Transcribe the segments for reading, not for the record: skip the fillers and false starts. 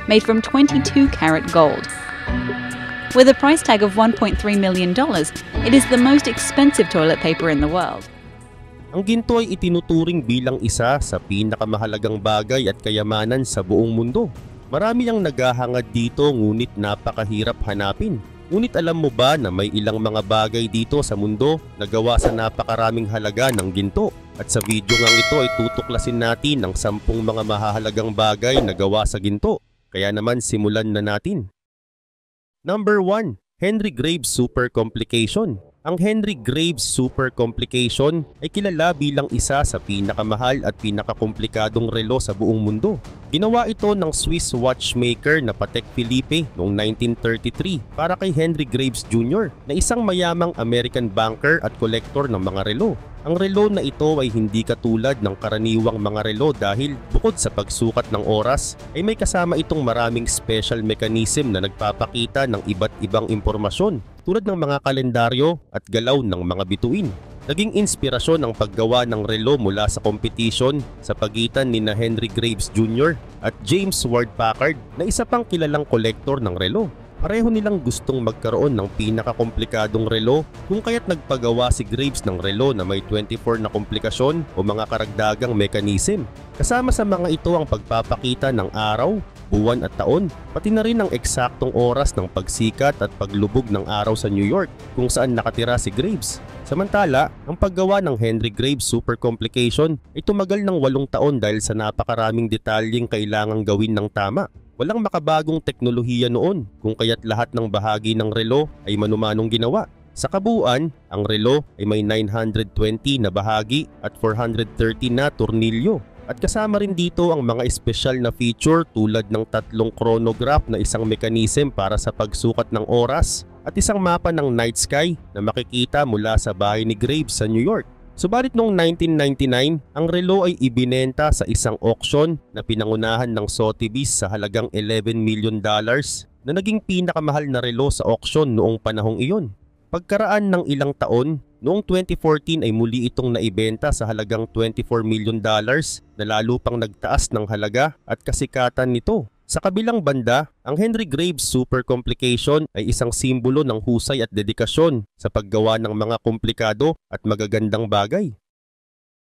made from 22-karat gold. With a price tag of $1.3 million, it is the most expensive toilet paper in the world. Ang ginto ay itinuturing bilang isa sa pinakamahalagang bagay at kayamanan sa buong mundo. Marami ang naghahangad dito ngunit napakahirap hanapin. Ngunit alam mo ba na may ilang mga bagay dito sa mundo na gawa sa napakaraming halaga ng ginto? At sa video ngang ito ay tutuklasin natin ang 10 mga mahahalagang bagay na gawa sa ginto. Kaya naman simulan na natin. Number 1. Henry Graves Super Complication. Ang Henry Graves Super Complication ay kilala bilang isa sa pinakamahal at pinakakomplikadong relo sa buong mundo. Ginawa ito ng Swiss watchmaker na Patek Philippe noong 1933 para kay Henry Graves Jr. na isang mayamang American banker at kolektor ng mga relo. Ang relo na ito ay hindi katulad ng karaniwang mga relo dahil bukod sa pagsukat ng oras ay may kasama itong maraming special mechanism na nagpapakita ng iba't ibang impormasyon tulad ng mga kalendaryo at galaw ng mga bituin. Naging inspirasyon ang paggawa ng relo mula sa competition sa pagitan ni Henry Graves Jr. at James Ward Packard na isa pang kilalang kolektor ng relo. Pareho nilang gustong magkaroon ng pinakakomplikadong relo kung kaya't nagpagawa si Graves ng relo na may 24 na komplikasyon o mga karagdagang mechanism. Kasama sa mga ito ang pagpapakita ng araw, buwan at taon, pati na rin ang eksaktong oras ng pagsikat at paglubog ng araw sa New York kung saan nakatira si Graves. Samantala, ang paggawa ng Henry Graves Super Complication ay tumagal ng 8 taon dahil sa napakaraming detalyeng kailangang gawin ng tama. Walang makabagong teknolohiya noon kung kaya't lahat ng bahagi ng relo ay manumanong ginawa. Sa kabuuan, ang relo ay may 920 na bahagi at 430 na tornilyo. At kasama rin dito ang mga espesyal na feature tulad ng 3 chronograph na isang mechanism para sa pagsukat ng oras at isang mapa ng night sky na makikita mula sa bahay ni Graves sa New York. Subalit noong 1999, ang relo ay ibinenta sa isang auction na pinangunahan ng Sotheby's sa halagang $11 million na naging pinakamahal na relo sa auction noong panahong iyon. Pagkaraan ng ilang taon, noong 2014 ay muli itong naibenta sa halagang $24 million na lalo pang nagtaas ng halaga at kasikatan nito. Sa kabilang banda, ang Henry Graves Super Complication ay isang simbolo ng husay at dedikasyon sa paggawa ng mga komplikado at magagandang bagay.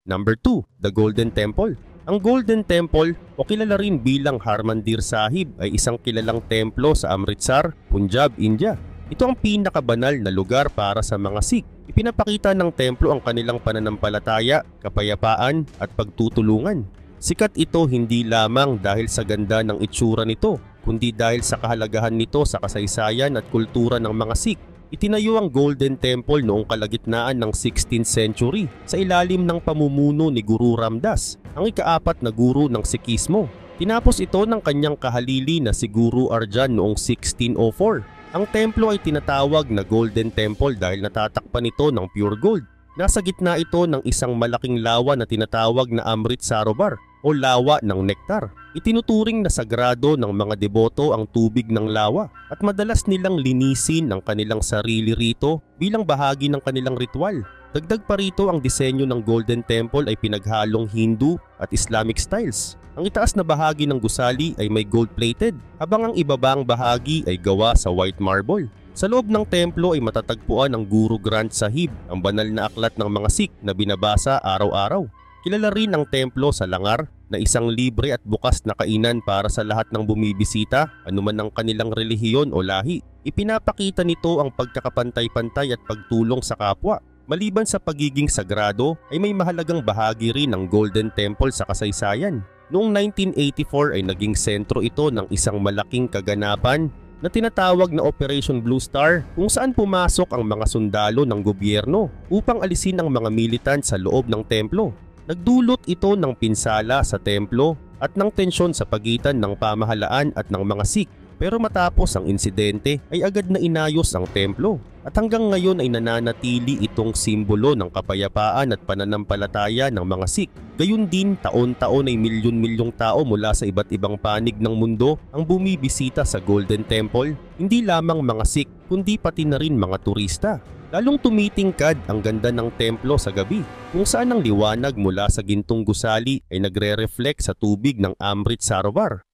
Number 2. The Golden Temple. Ang Golden Temple o kilala rin bilang Harmandir Sahib ay isang kilalang templo sa Amritsar, Punjab, India. Ito ang pinakabanal na lugar para sa mga Sikh. Ipinapakita ng templo ang kanilang pananampalataya, kapayapaan at pagtutulungan. Sikat ito hindi lamang dahil sa ganda ng itsura nito, kundi dahil sa kahalagahan nito sa kasaysayan at kultura ng mga Sikh. Itinayo ang Golden Temple noong kalagitnaan ng 16th century sa ilalim ng pamumuno ni Guru Ramdas, ang ika-4 na guru ng Sikhismo. Tinapos ito ng kanyang kahalili na si Guru Arjan noong 1604. Ang templo ay tinatawag na Golden Temple dahil natatakpan ito ng pure gold. Nasa gitna ito ng isang malaking lawa na tinatawag na Amrit Sarovar o lawa ng nektar. Itinuturing na sagrado ng mga deboto ang tubig ng lawa at madalas nilang linisin ang kanilang sarili rito bilang bahagi ng kanilang ritual. Dagdag pa rito ang disenyo ng Golden Temple ay pinaghalong Hindu at Islamic styles. Ang itaas na bahagi ng gusali ay may gold-plated habang ang ibabang bahagi ay gawa sa white marble. Sa loob ng templo ay matatagpuan ang Guru Granth Sahib, ang banal na aklat ng mga Sikh na binabasa araw-araw. Kilala rin ang templo sa Langar na isang libre at bukas na kainan para sa lahat ng bumibisita, anuman ang kanilang relihiyon o lahi. Ipinapakita nito ang pagkakapantay-pantay at pagtulong sa kapwa. Maliban sa pagiging sagrado, ay may mahalagang bahagi rin ng Golden Temple sa kasaysayan. Noong 1984 ay naging sentro ito ng isang malaking kaganapan na tinatawag na Operation Blue Star kung saan pumasok ang mga sundalo ng gobyerno upang alisin ang mga militan sa loob ng templo. Nagdulot ito ng pinsala sa templo at ng tensyon sa pagitan ng pamahalaan at ng mga Sikh. Pero matapos ang insidente ay agad na inayos ang templo at hanggang ngayon ay nananatili itong simbolo ng kapayapaan at pananampalataya ng mga Sikh. Gayun din, taon-taon ay milyon-milyong tao mula sa iba't ibang panig ng mundo ang bumibisita sa Golden Temple. Hindi lamang mga Sikh kundi pati na rin mga turista. Lalong tumitingkad ang ganda ng templo sa gabi kung saan ang liwanag mula sa gintong gusali ay nagre-reflect sa tubig ng Amrit Sarovar.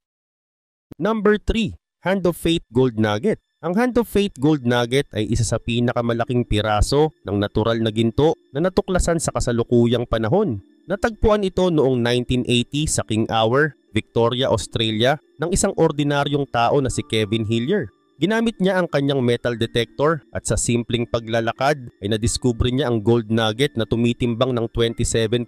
Number 3. Hand of Fate Gold Nugget. Ang Hand of Fate Gold Nugget ay isa sa pinakamalaking piraso ng natural na ginto na natuklasan sa kasalukuyang panahon. Natagpuan ito noong 1980 sa King Hour, Victoria, Australia ng isang ordinaryong tao na si Kevin Hillier. Ginamit niya ang kanyang metal detector at sa simpleng paglalakad ay nadiskubre niya ang gold nugget na tumitimbang ng 27.21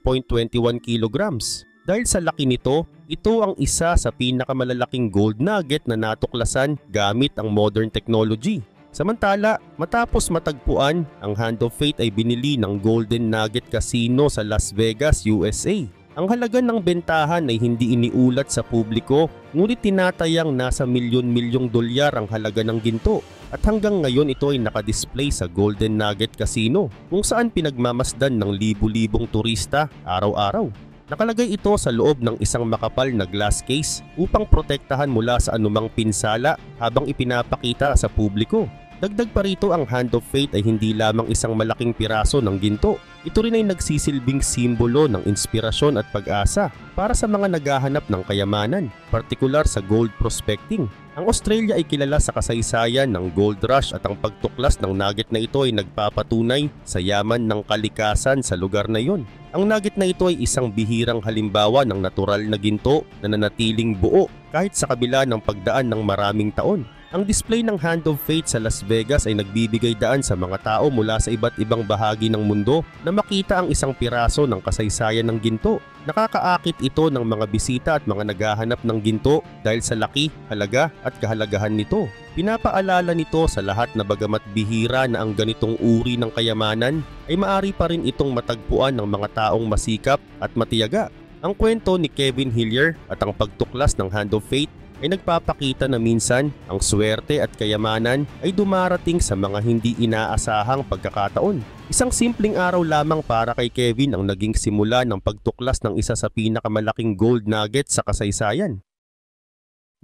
kilograms. Dahil sa laki nito, ito ang isa sa pinakamalalaking gold nugget na natuklasan gamit ang modern technology. Samantala, matapos matagpuan, ang Hand of Fate ay binili ng Golden Nugget Casino sa Las Vegas, USA. Ang halaga ng bentahan ay hindi iniulat sa publiko, ngunit tinatayang nasa milyon-milyong dolyar ang halaga ng ginto. At hanggang ngayon ito ay nakadisplay sa Golden Nugget Casino, kung saan pinagmamasdan ng libu-libong turista araw-araw. Nakalagay ito sa loob ng isang makapal na glass case upang protektahan mula sa anumang pinsala habang ipinapakita sa publiko. Dagdag pa rito, ang Hand of Fate ay hindi lamang isang malaking piraso ng ginto. Ito rin ay nagsisilbing simbolo ng inspirasyon at pag-asa para sa mga naghahanap ng kayamanan, partikular sa gold prospecting. Ang Australia ay kilala sa kasaysayan ng gold rush at ang pagtuklas ng nugget na ito ay nagpapatunay sa yaman ng kalikasan sa lugar na iyon. Ang nugget na ito ay isang bihirang halimbawa ng natural na ginto na nanatiling buo kahit sa kabila ng pagdaan ng maraming taon. Ang display ng Hand of Fate sa Las Vegas ay nagbibigay daan sa mga tao mula sa iba't ibang bahagi ng mundo na makita ang isang piraso ng kasaysayan ng ginto. Nakakaakit ito ng mga bisita at mga naghahanap ng ginto dahil sa laki, halaga at kahalagahan nito. Pinapaalala nito sa lahat na bagamat bihira na ang ganitong uri ng kayamanan, ay maaari pa rin itong matagpuan ng mga taong masikap at matiyaga. Ang kwento ni Kevin Hillier at ang pagtuklas ng Hand of Fate ay nagpapakita na minsan ang swerte at kayamanan ay dumarating sa mga hindi inaasahang pagkakataon. Isang simpleng araw lamang para kay Kevin ang naging simula ng pagtuklas ng isa sa pinakamalaking gold nugget sa kasaysayan.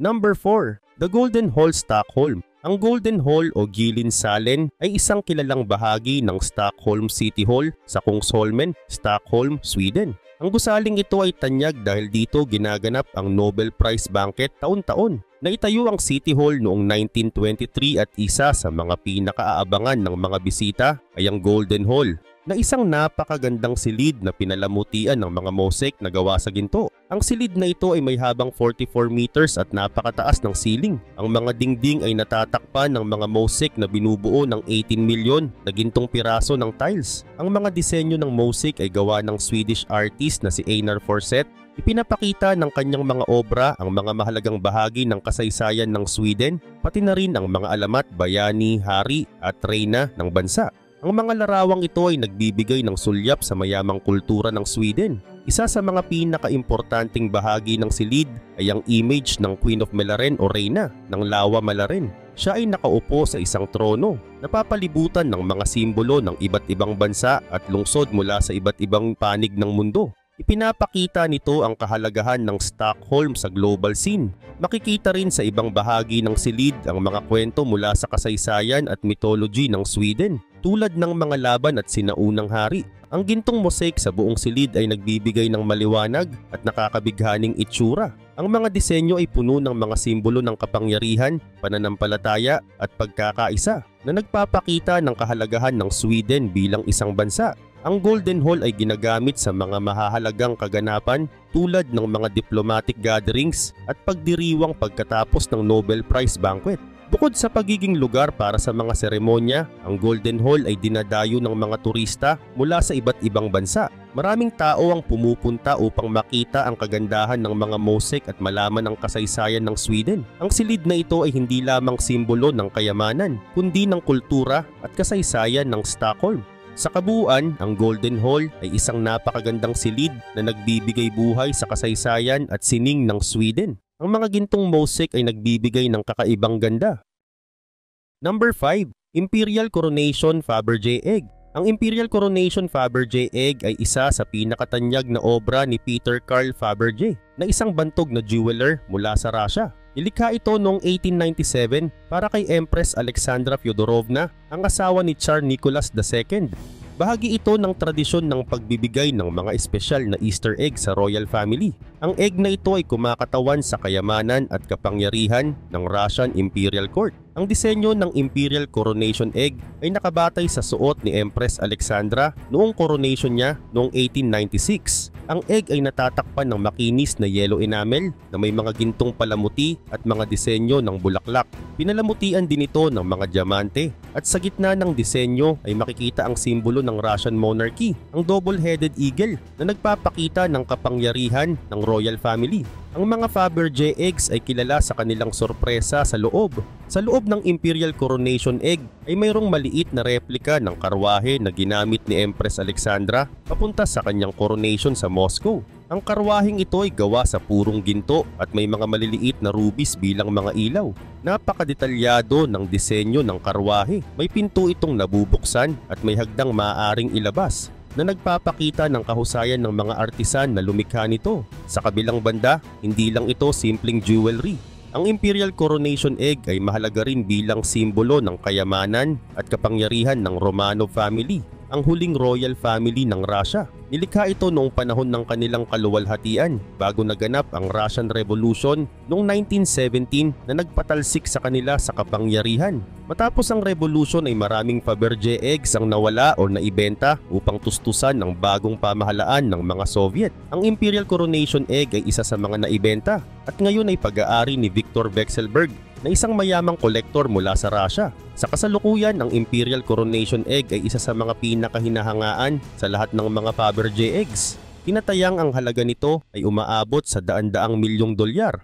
Number 4. The Golden Hall, Stockholm. Ang Golden Hall o Gyllensaalen ay isang kilalang bahagi ng Stockholm City Hall sa Kungsholmen, Stockholm, Sweden. Ang gusaling ito ay tanyag dahil dito ginaganap ang Nobel Prize Banquet taon-taon. Naitayo ang City Hall noong 1923 at isa sa mga pinakaaabangan ng mga bisita ay ang Golden Hall, na isang napakagandang silid na pinalamutian ng mga mosaic na gawa sa ginto. Ang silid na ito ay may habang 44 meters at napakataas ng ceiling. Ang mga dingding ay natatakpan ng mga mosaic na binubuo ng 18 milyon na gintong piraso ng tiles. Ang mga disenyo ng mosaic ay gawa ng Swedish artist na si Einar Forsett. Ipinapakita ng kanyang mga obra ang mga mahalagang bahagi ng kasaysayan ng Sweden, pati na rin ang mga alamat, bayani, hari at reyna ng bansa. Ang mga larawang ito ay nagbibigay ng sulyap sa mayamang kultura ng Sweden. Isa sa mga pinakaimportanteng bahagi ng silid ay ang image ng Queen of Malaren o Reyna ng Lawa Malaren. Siya ay nakaupo sa isang trono, napapalibutan ng mga simbolo ng iba't ibang bansa at lungsod mula sa iba't ibang panig ng mundo. Ipinapakita nito ang kahalagahan ng Stockholm sa global scene. Makikita rin sa ibang bahagi ng silid ang mga kwento mula sa kasaysayan at mythology ng Sweden, tulad ng mga laban at sinaunang hari. Ang gintong mosaic sa buong silid ay nagbibigay ng maliwanag at nakakabighaning itsura. Ang mga disenyo ay puno ng mga simbolo ng kapangyarihan, pananampalataya at pagkakaisa na nagpapakita ng kahalagahan ng Sweden bilang isang bansa. Ang Golden Hall ay ginagamit sa mga mahahalagang kaganapan tulad ng mga diplomatic gatherings at pagdiriwang pagkatapos ng Nobel Prize Banquet. Bukod sa pagiging lugar para sa mga seremonya, ang Golden Hall ay dinadayo ng mga turista mula sa iba't ibang bansa. Maraming tao ang pumupunta upang makita ang kagandahan ng mga mosaic at malaman ang kasaysayan ng Sweden. Ang silid na ito ay hindi lamang simbolo ng kayamanan, kundi ng kultura at kasaysayan ng Stockholm. Sa kabuuan, ang Golden Hall ay isang napakagandang silid na nagbibigay buhay sa kasaysayan at sining ng Sweden. Ang mga gintong mosaic ay nagbibigay ng kakaibang ganda. Number 5. Imperial Coronation Fabergé Egg. Ang Imperial Coronation Fabergé Egg ay isa sa pinakatanyag na obra ni Peter Carl Fabergé, na isang bantog na jeweler mula sa Russia. Nilikha ito noong 1897 para kay Empress Alexandra Fyodorovna, ang asawa ni Tsar Nicholas II. Bahagi ito ng tradisyon ng pagbibigay ng mga espesyal na Easter egg sa royal family. Ang egg na ito ay kumakatawan sa kayamanan at kapangyarihan ng Russian Imperial Court. Ang disenyo ng Imperial Coronation Egg ay nakabatay sa suot ni Empress Alexandra noong coronation niya noong 1896. Ang egg ay natatakpan ng makinis na yellow enamel na may mga gintong palamuti at mga disenyo ng bulaklak. Pinalamutian din ito ng mga diamante at sa gitna ng disenyo ay makikita ang simbolo ng Russian monarchy, ang double-headed eagle na nagpapakita ng kapangyarihan ng royal family. Ang mga Fabergé eggs ay kilala sa kanilang sorpresa sa loob. Sa loob ng Imperial Coronation Egg ay mayroong maliit na replika ng karwahe na ginamit ni Empress Alexandra papunta sa kanyang coronation sa Moscow. Ang karwaheng ito ay gawa sa purong ginto at may mga maliliit na rubies bilang mga ilaw. Napakadetalyado ng disenyo ng karwahe. May pinto itong nabubuksan at may hagdang maaaring ilabas na nagpapakita ng kahusayan ng mga artisan na lumikha nito. Sa kabilang banda, hindi lang ito simpleng jewelry. Ang Imperial Coronation Egg ay mahalaga rin bilang simbolo ng kayamanan at kapangyarihan ng Romanov family, ang huling royal family ng Russia. Nilikha ito noong panahon ng kanilang kaluwalhatian bago naganap ang Russian Revolution noong 1917 na nagpatalsik sa kanila sa kapangyarihan. Matapos ang revolution ay maraming Fabergé eggs ang nawala o naibenta upang tustusan ng bagong pamahalaan ng mga Soviet. Ang Imperial Coronation Egg ay isa sa mga naibenta at ngayon ay pag-aari ni Viktor Vekselberg na isang mayamang kolektor mula sa Russia. Sa kasalukuyan, ang Imperial Coronation Egg ay isa sa mga pinakahinahangaan sa lahat ng mga Fabergé eggs. Tinatayang ang halaga nito ay umaabot sa daan-daang milyong dolyar.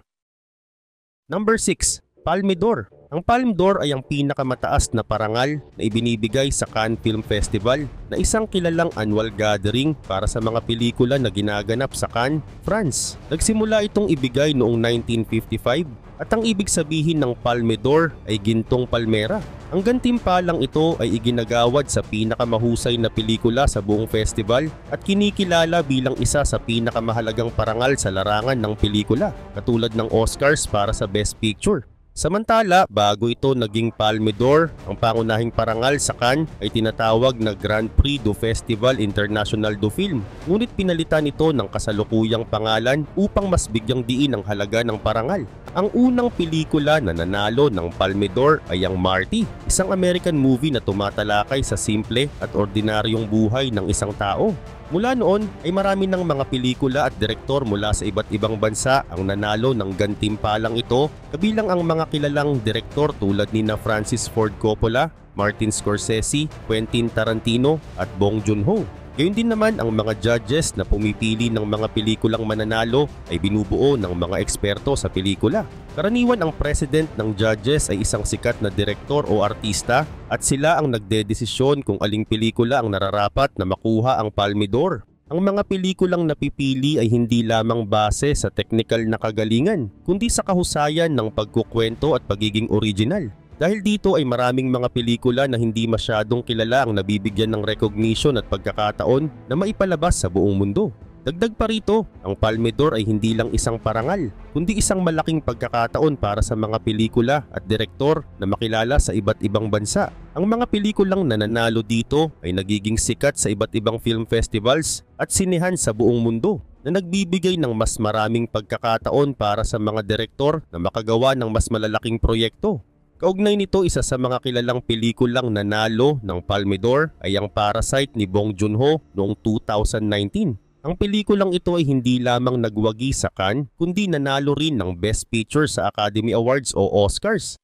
Number 6. Palme d'Or. Ang Palme d'Or ay ang pinakamataas na parangal na ibinibigay sa Cannes Film Festival na isang kilalang annual gathering para sa mga pelikula na ginaganap sa Cannes, France. Nagsimula itong ibigay noong 1955 at ang ibig sabihin ng Palme d'Or ay gintong palmera. Ang gantimpalang ito ay iginagawad sa pinakamahusay na pelikula sa buong festival at kinikilala bilang isa sa pinakamahalagang parangal sa larangan ng pelikula, katulad ng Oscars para sa Best Picture. Samantala, bago ito naging Palme d'Or, ang pangunahing parangal sa Cannes ay tinatawag na Grand Prix du Festival International du Film. Ngunit pinalitan ito ng kasalukuyang pangalan upang mas bigyang diin ang halaga ng parangal. Ang unang pelikula na nanalo ng Palme d'Or ay ang Marty, isang American movie na tumatalakay sa simple at ordinaryong buhay ng isang tao. Mula noon ay marami ng mga pelikula at direktor mula sa iba't ibang bansa ang nanalo ng gantimpalang ito, kabilang ang mga kilalang direktor tulad ni Francis Ford Coppola, Martin Scorsese, Quentin Tarantino at Bong Joon-ho. Gayon din naman ang mga judges na pumipili ng mga pelikulang mananalo ay binubuo ng mga eksperto sa pelikula. Karaniwan ang president ng judges ay isang sikat na direktor o artista at sila ang nagdedesisyon kung aling pelikula ang nararapat na makuha ang Palme d'Or. Ang mga pelikulang napipili ay hindi lamang base sa technical na kagalingan, kundi sa kahusayan ng pagkukwento at pagiging original. Dahil dito ay maraming mga pelikula na hindi masyadong kilala ang nabibigyan ng recognition at pagkakataon na maipalabas sa buong mundo. Dagdag pa rito, ang Palme d'Or ay hindi lang isang parangal, kundi isang malaking pagkakataon para sa mga pelikula at direktor na makilala sa iba't ibang bansa. Ang mga pelikulang nananalo dito ay nagiging sikat sa iba't ibang film festivals at sinehan sa buong mundo, na nagbibigay ng mas maraming pagkakataon para sa mga direktor na makagawa ng mas malalaking proyekto. Kaugnay nito, isa sa mga kilalang pelikulang nanalo ng Palme d'Or ay ang Parasite ni Bong Joon-ho noong 2019. Ang pelikulang ito ay hindi lamang nagwagi sa Cannes, kundi nanalo rin ng Best Picture sa Academy Awards o Oscars.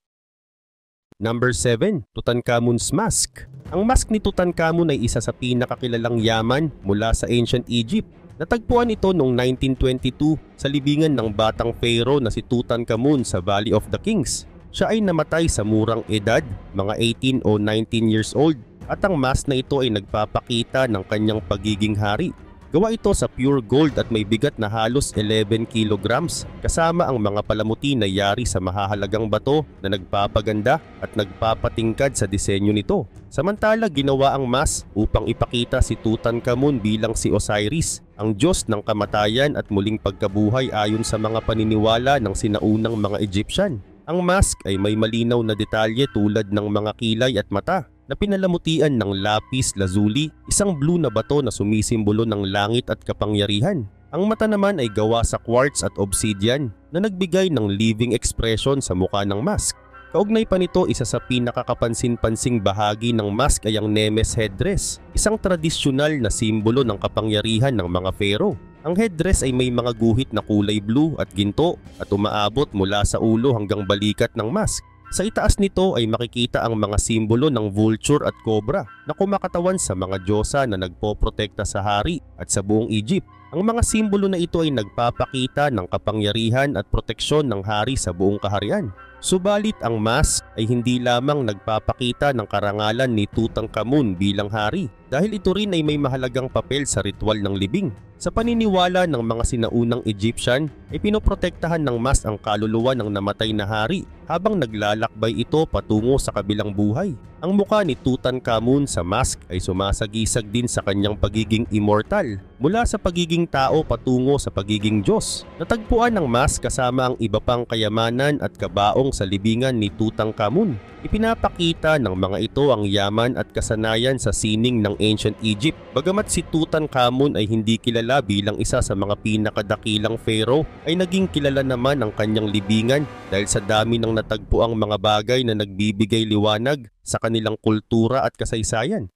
Number 7. Tutankhamun's Mask. Ang mask ni Tutankhamun ay isa sa pinakakilalang yaman mula sa Ancient Egypt. Natagpuan ito noong 1922 sa libingan ng batang pharaoh na si Tutankhamun sa Valley of the Kings. Siya ay namatay sa murang edad, mga 18 o 19 years old, at ang mask na ito ay nagpapakita ng kanyang pagiging hari. Gawa ito sa pure gold at may bigat na halos 11 kilograms, kasama ang mga palamuti na yari sa mahahalagang bato na nagpapaganda at nagpapatingkad sa disenyo nito. Samantala, ginawa ang mask upang ipakita si Tutankhamun bilang si Osiris, ang Diyos ng kamatayan at muling pagkabuhay ayon sa mga paniniwala ng sinaunang mga Egyptian. Ang mask ay may malinaw na detalye tulad ng mga kilay at mata, na pinalamutian ng lapis lazuli, isang blue na bato na sumisimbolo ng langit at kapangyarihan. Ang mata naman ay gawa sa quartz at obsidian na nagbigay ng living expression sa mukha ng mask. Kaugnay pa nito, isa sa pinakakapansin-pansing bahagi ng mask ay ang Nemes headdress, isang tradisyonal na simbolo ng kapangyarihan ng mga pharaoh. Ang headdress ay may mga guhit na kulay blue at ginto at umaabot mula sa ulo hanggang balikat ng mask. Sa itaas nito ay makikita ang mga simbolo ng vulture at cobra na kumakatawan sa mga diyosa na nagpoprotekta sa hari at sa buong Egypt. Ang mga simbolo na ito ay nagpapakita ng kapangyarihan at proteksyon ng hari sa buong kaharian. Subalit ang mask ay hindi lamang nagpapakita ng karangalan ni Tutankhamun bilang hari dahil ito rin ay may mahalagang papel sa ritual ng libing. Sa paniniwala ng mga sinaunang Egyptian ay pinoprotektahan ng mask ang kaluluwa ng namatay na hari habang naglalakbay ito patungo sa kabilang buhay. Ang mukha ni Tutankhamun sa mask ay sumasagisag din sa kanyang pagiging immortal mula sa pagiging tao patungo sa pagiging Diyos. Natagpuan ng mask kasama ang iba pang kayamanan at kabaong sa libingan ni Tutankhamun. Ipinapakita ng mga ito ang yaman at kasanayan sa sining ng ancient Egypt. Bagamat si Tutankhamun ay hindi kilala bilang isa sa mga pinakadakilang pharaoh, ay naging kilala naman ang kanyang libingan dahil sa dami ng natagpuang mga bagay na nagbibigay liwanag sa kanilang kultura at kasaysayan.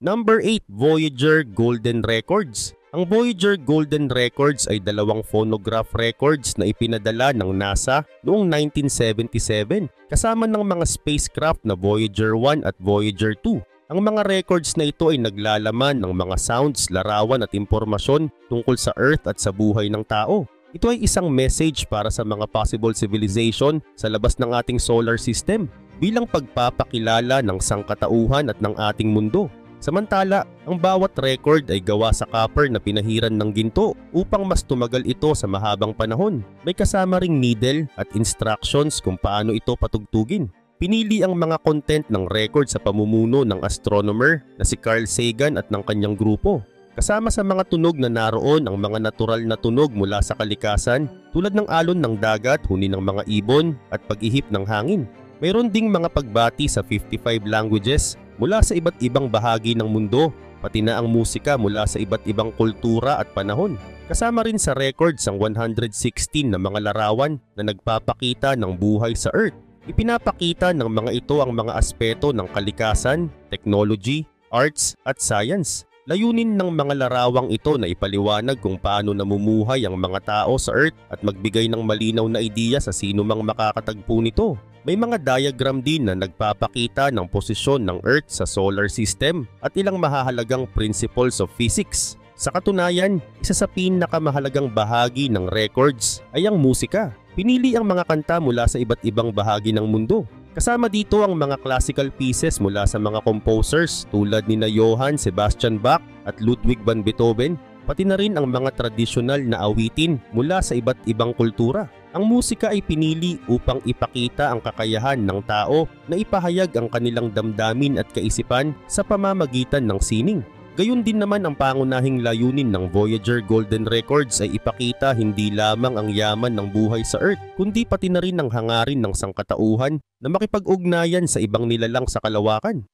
Number 8. Voyager Golden Records. Ang Voyager Golden Records ay dalawang phonograph records na ipinadala ng NASA noong 1977 kasama ng mga spacecraft na Voyager 1 at Voyager 2. Ang mga records na ito ay naglalaman ng mga sounds, larawan at impormasyon tungkol sa Earth at sa buhay ng tao. Ito ay isang message para sa mga possible civilization sa labas ng ating solar system bilang pagpapakilala ng sangkatauhan at ng ating mundo. Samantala, ang bawat record ay gawa sa copper na pinahiran ng ginto upang mas tumagal ito sa mahabang panahon. May kasama ring needle at instructions kung paano ito patugtugin. Pinili ang mga content ng record sa pamumuno ng astronomer na si Carl Sagan at ng kanyang grupo. Kasama sa mga tunog na naroon ang mga natural na tunog mula sa kalikasan tulad ng alon ng dagat, huni ng mga ibon at pag-ihip ng hangin. Mayroon ding mga pagbati sa 55 languages mula sa iba't ibang bahagi ng mundo, pati na ang musika mula sa iba't ibang kultura at panahon. Kasama rin sa records ang 116 na mga larawan na nagpapakita ng buhay sa Earth. Ipinapakita ng mga ito ang mga aspeto ng kalikasan, technology, arts at science. Layunin ng mga larawang ito na ipaliwanag kung paano namumuhay ang mga tao sa Earth at magbigay ng malinaw na ideya sa sino mang makakatagpo nito. May mga diagram din na nagpapakita ng posisyon ng Earth sa solar system at ilang mahahalagang principles of physics. Sa katunayan, isa sa pinakamahalagang bahagi ng records ay ang musika. Pinili ang mga kanta mula sa iba't ibang bahagi ng mundo. Kasama dito ang mga classical pieces mula sa mga composers tulad ni Johann Sebastian Bach at Ludwig van Beethoven, pati na rin ang mga tradisyonal na awitin mula sa iba't ibang kultura. Ang musika ay pinili upang ipakita ang kakayahan ng tao na ipahayag ang kanilang damdamin at kaisipan sa pamamagitan ng sining. Gayun din naman ang pangunahing layunin ng Voyager Golden Records ay ipakita hindi lamang ang yaman ng buhay sa Earth, kundi pati na rin ang hangarin ng sangkatauhan na makipag-ugnayan sa ibang nilalang sa kalawakan.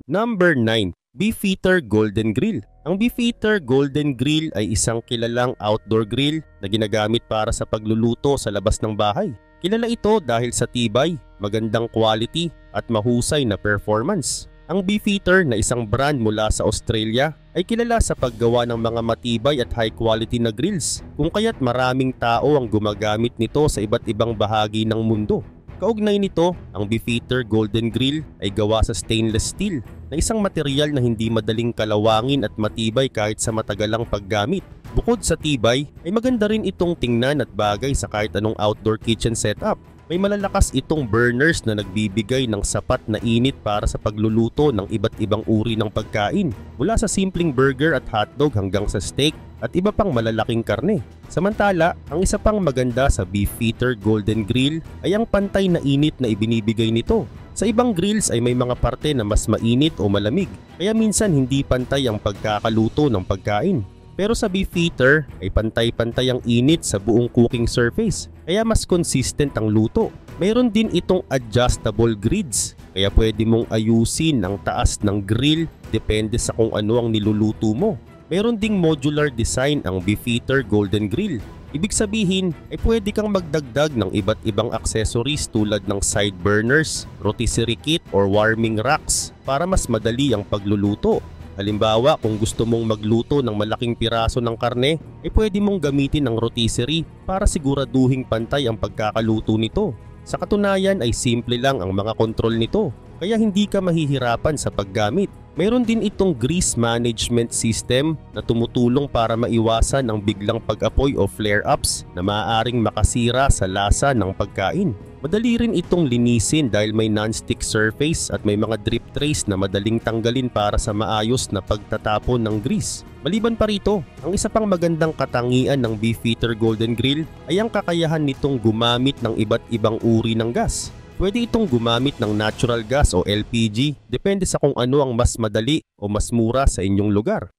Number 9. Beefeater Golden Grill. Ang Beefeater Golden Grill ay isang kilalang outdoor grill na ginagamit para sa pagluluto sa labas ng bahay. Kilala ito dahil sa tibay, magandang quality at mahusay na performance. Ang Beefeater na isang brand mula sa Australia ay kilala sa paggawa ng mga matibay at high quality na grills, kung kaya't maraming tao ang gumagamit nito sa iba't ibang bahagi ng mundo. Kaugnay nito, ang Beefeater Golden Grill ay gawa sa stainless steel na isang material na hindi madaling kalawangin at matibay kahit sa matagalang paggamit. Bukod sa tibay, ay maganda rin itong tingnan at bagay sa kahit anong outdoor kitchen setup. May malalakas itong burners na nagbibigay ng sapat na init para sa pagluluto ng iba't ibang uri ng pagkain, mula sa simpleng burger at hotdog hanggang sa steak at iba pang malalaking karne. Samantala, ang isa pang maganda sa Beefeater Golden Grill ay ang pantay na init na ibinibigay nito. Sa ibang grills ay may mga parte na mas mainit o malamig, kaya minsan hindi pantay ang pagkakaluto ng pagkain. Pero sa Beefeater ay pantay-pantay ang init sa buong cooking surface, kaya mas consistent ang luto. Mayroon din itong adjustable grids, kaya pwede mong ayusin ang taas ng grill depende sa kung ano ang niluluto mo. Mayroon ding modular design ang Beefeater Golden Grill. Ibig sabihin ay pwede kang magdagdag ng iba't ibang accessories tulad ng side burners, rotisserie kit or warming racks para mas madali ang pagluluto. Halimbawa, kung gusto mong magluto ng malaking piraso ng karne, ay pwede mong gamitin ang rotisserie para siguraduhing pantay ang pagkakaluto nito. Sa katunayan ay simple lang ang mga kontrol nito, kaya hindi ka mahihirapan sa paggamit. Mayroon din itong grease management system na tumutulong para maiwasan ang biglang pag-apoy o flare-ups na maaaring makasira sa lasa ng pagkain. Madali rin itong linisin dahil may non-stick surface at may mga drip trays na madaling tanggalin para sa maayos na pagtatapon ng grease. Maliban pa rito, ang isa pang magandang katangian ng Beefeater Golden Grill ay ang kakayahan nitong gumamit ng iba't ibang uri ng gas. Pwede itong gumamit ng natural gas o LPG, depende sa kung ano ang mas madali o mas mura sa inyong lugar.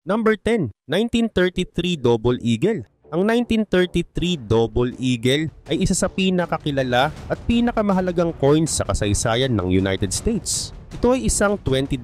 Number 10, 1933 Double Eagle. Ang 1933 Double Eagle ay isa sa pinakakilala at pinakamahalagang coins sa kasaysayan ng United States. Ito ay isang $20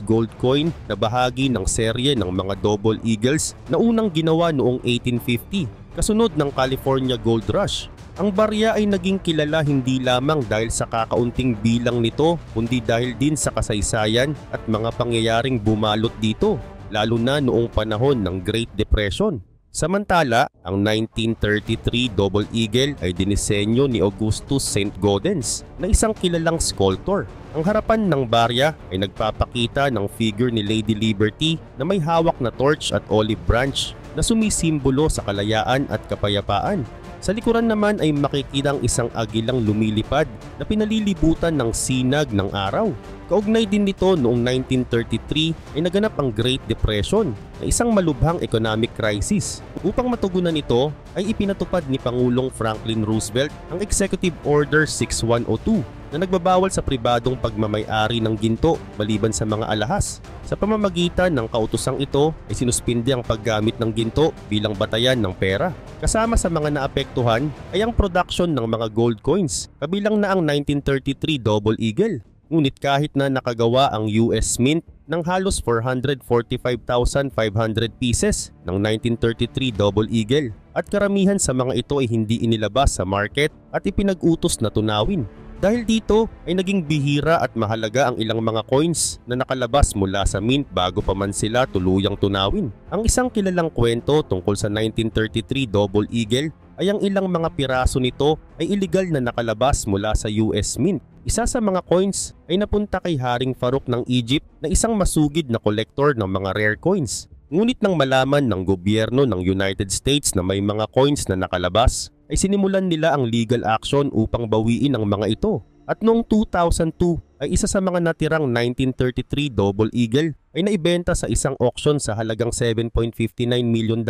gold coin na bahagi ng serye ng mga Double Eagles na unang ginawa noong 1850, kasunod ng California Gold Rush. Ang barya ay naging kilala hindi lamang dahil sa kakaunting bilang nito, kundi dahil din sa kasaysayan at mga pangyayaring bumalot dito, lalo na noong panahon ng Great Depression. Samantala, ang 1933 Double Eagle ay dinisenyo ni Augustus Saint Gaudens na isang kilalang sculptor. Ang harapan ng barya ay nagpapakita ng figure ni Lady Liberty na may hawak na torch at olive branch na sumisimbolo sa kalayaan at kapayapaan. Sa likuran naman ay makikitang isang agilang lumilipad na pinalilibutan ng sinag ng araw. Kaugnay din nito noong 1933 ay naganap ang Great Depression na isang malubhang economic crisis. Upang matugunan ito ay ipinatupad ni Pangulong Franklin Roosevelt ang Executive Order 6102 na nagbabawal sa pribadong pagmamay-ari ng ginto maliban sa mga alahas. Sa pamamagitan ng kautosang ito ay sinuspindi ang paggamit ng ginto bilang batayan ng pera. Kasama sa mga naapektuhan ay ang production ng mga gold coins, kabilang na ang 1933 Double Eagle. Ngunit kahit na nakagawa ang US Mint ng halos 445,500 pieces ng 1933 Double Eagle at karamihan sa mga ito ay hindi inilabas sa market at ipinag-utos na tunawin. Dahil dito ay naging bihira at mahalaga ang ilang mga coins na nakalabas mula sa mint bago pa man sila tuluyang tunawin. Ang isang kilalang kwento tungkol sa 1933 Double Eagle ay ang ilang mga piraso nito ay iligal na nakalabas mula sa US Mint. Isa sa mga coins ay napunta kay Haring Farouk ng Egypt na isang masugid na kolektor ng mga rare coins. Ngunit nang malaman ng gobyerno ng United States na may mga coins na nakalabas, ay sinimulan nila ang legal action upang bawiin ang mga ito. At noong 2002 ay isa sa mga natirang 1933 Double Eagle ay naibenta sa isang auction sa halagang $7.59 million.